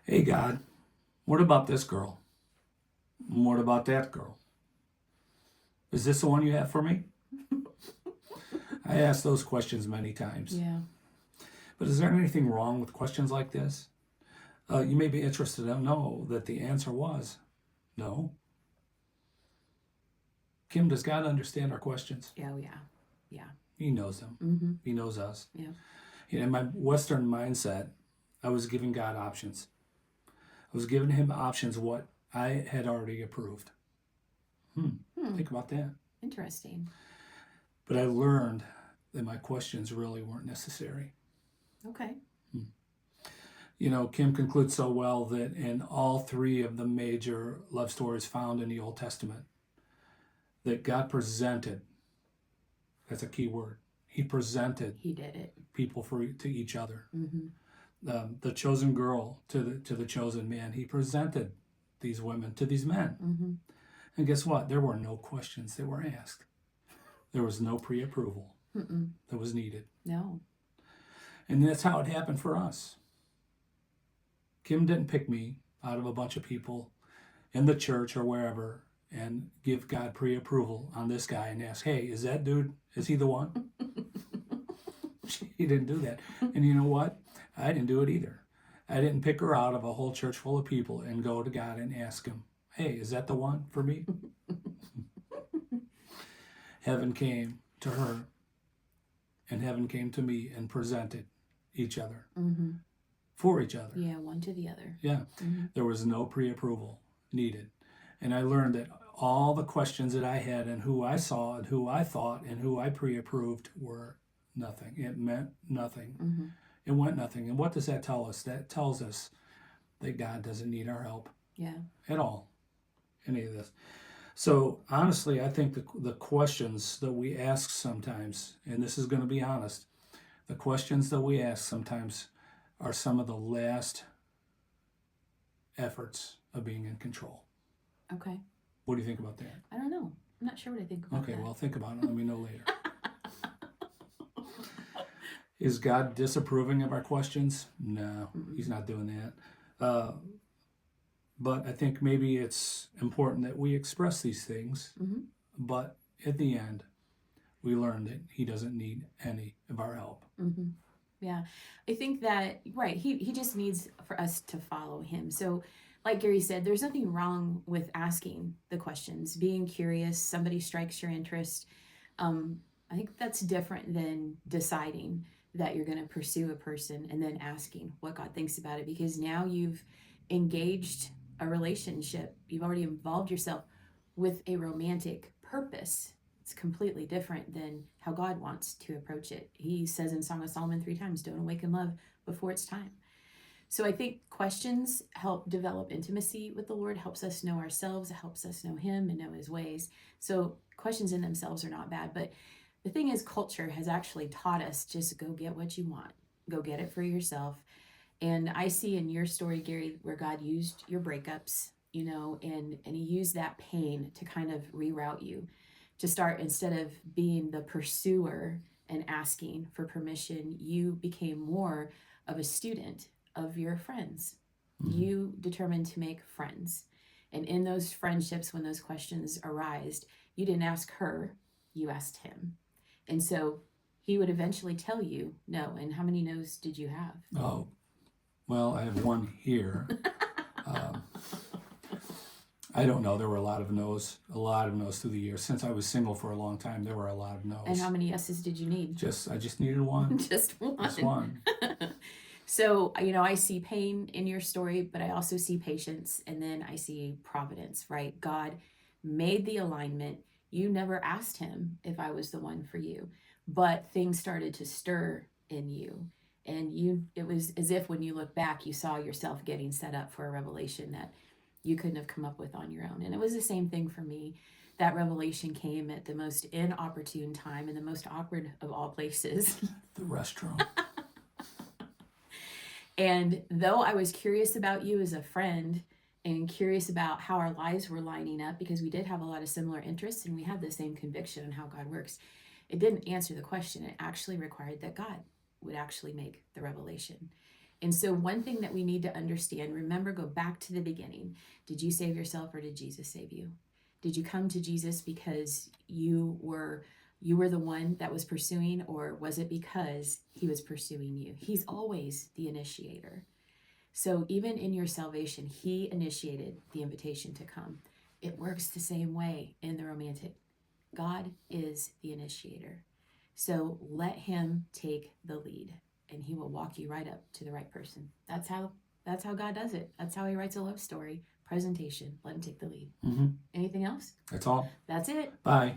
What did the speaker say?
Hey, God, what about this girl? What about that girl? Is this the one you have for me? I ask those questions many times. Yeah. But is there anything wrong with questions like this? You may be interested to know that the answer was no. Kim, does God understand our questions? Oh, yeah. Yeah. He knows them. Mm-hmm. He knows us. Yeah. In my Western mindset, I was giving God options. I was giving him options what I had already approved. Think about that. Interesting. But I learned that my questions really weren't necessary. Okay. Kim concludes so well that in all three of the major love stories found in the Old Testament, that God presented, that's a key word, he presented He did it. people to each other. Mm-hmm. The chosen girl to the chosen man, he presented these women to these men. Mm-hmm. And guess what? There were no questions that were asked. There was no pre-approval that was needed. No. And that's how it happened for us. Kim didn't pick me out of a bunch of people in the church or wherever and give God pre-approval on this guy and ask, hey, is that dude, is he the one? He didn't do that. And you know what? I didn't do it either. I didn't pick her out of a whole church full of people and go to God and ask him, hey, is that the one for me? Heaven came to her and heaven came to me and presented each other for each other. Yeah, one to the other. Yeah. There was no pre-approval needed. And I learned that all the questions that I had and who I saw and who I thought and who I pre-approved were nothing. It meant nothing. It went nothing. And what does that tell us? That tells us that God doesn't need our help at all, any of this. So honestly, I think the questions that we ask sometimes, and this is going to be honest, the questions that we ask sometimes are some of the last efforts of being in control. Okay. What do you think about that? I don't know. I'm not sure what I think about that. Okay, well, think about it. Let me know later. Is God disapproving of our questions? No, he's not doing that. But I think maybe it's important that we express these things. But at the end, we learn that he doesn't need any of our help. Yeah, I think that, right, he just needs for us to follow him. So like Gary said, there's nothing wrong with asking the questions, being curious, somebody strikes your interest. I think that's different than deciding that you're going to pursue a person and then asking what God thinks about it, because now you've engaged a relationship. You've already involved yourself with a romantic purpose. It's completely different than how God wants to approach it. He says in Song of Solomon 3 times, don't awaken love before it's time. So I think questions help develop intimacy with the Lord, helps us know ourselves, it helps us know him and know his ways. So questions in themselves are not bad. But the thing is, culture has actually taught us just go get what you want. Go get it for yourself. And I see in your story, Gary, where God used your breakups, and he used that pain to kind of reroute you, to start, instead of being the pursuer and asking for permission, you became more of a student of your friends. You determined to make friends. And in those friendships, when those questions arise, you didn't ask her, you asked him. And so he would eventually tell you no. And how many no's did you have? Oh, well, I have one here. I don't know. There were a lot of no's through the years. Since I was single for a long time, there were a lot of no's. And how many yeses did you need? I just needed one. Just one. Just one. So, I see pain in your story, but I also see patience, and then I see providence, right? God made the alignment. You never asked him if I was the one for you, but things started to stir in you. And it was as if when you look back, you saw yourself getting set up for a revelation that you couldn't have come up with on your own. And it was the same thing for me. That revelation came at the most inopportune time in the most awkward of all places. The restroom. And though I was curious about you as a friend and curious about how our lives were lining up, because we did have a lot of similar interests and we had the same conviction on how God works, it didn't answer the question. It actually required that God would actually make the revelation. And so one thing that we need to understand, remember, go back to the beginning. Did you save yourself or did Jesus save you? Did you come to Jesus because you were the one that was pursuing, or was it because he was pursuing you? He's always the initiator. So even in your salvation, he initiated the invitation to come. It works the same way in the romantic. God is the initiator. So let him take the lead, and he will walk you right up to the right person. That's how God does it. That's how he writes a love story. Presentation. Let him take the lead. Mm-hmm. Anything else? That's all. That's it. Bye.